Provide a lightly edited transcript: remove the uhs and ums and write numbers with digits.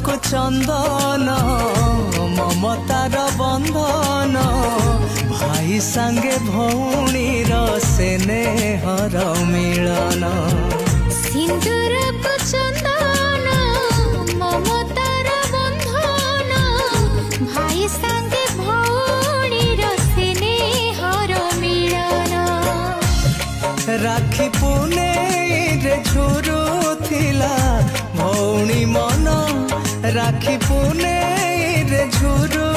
को चंदन ममतार बंधन भाई संगे भौणी स्नेहर मिलन सिंदूर को चंदन ममतार बंधन भाई संगे भौणीर स्नेहर मिलन राखी पुनेई रे झुरुथिला भौणी मन राखी पुनेई रे झुरु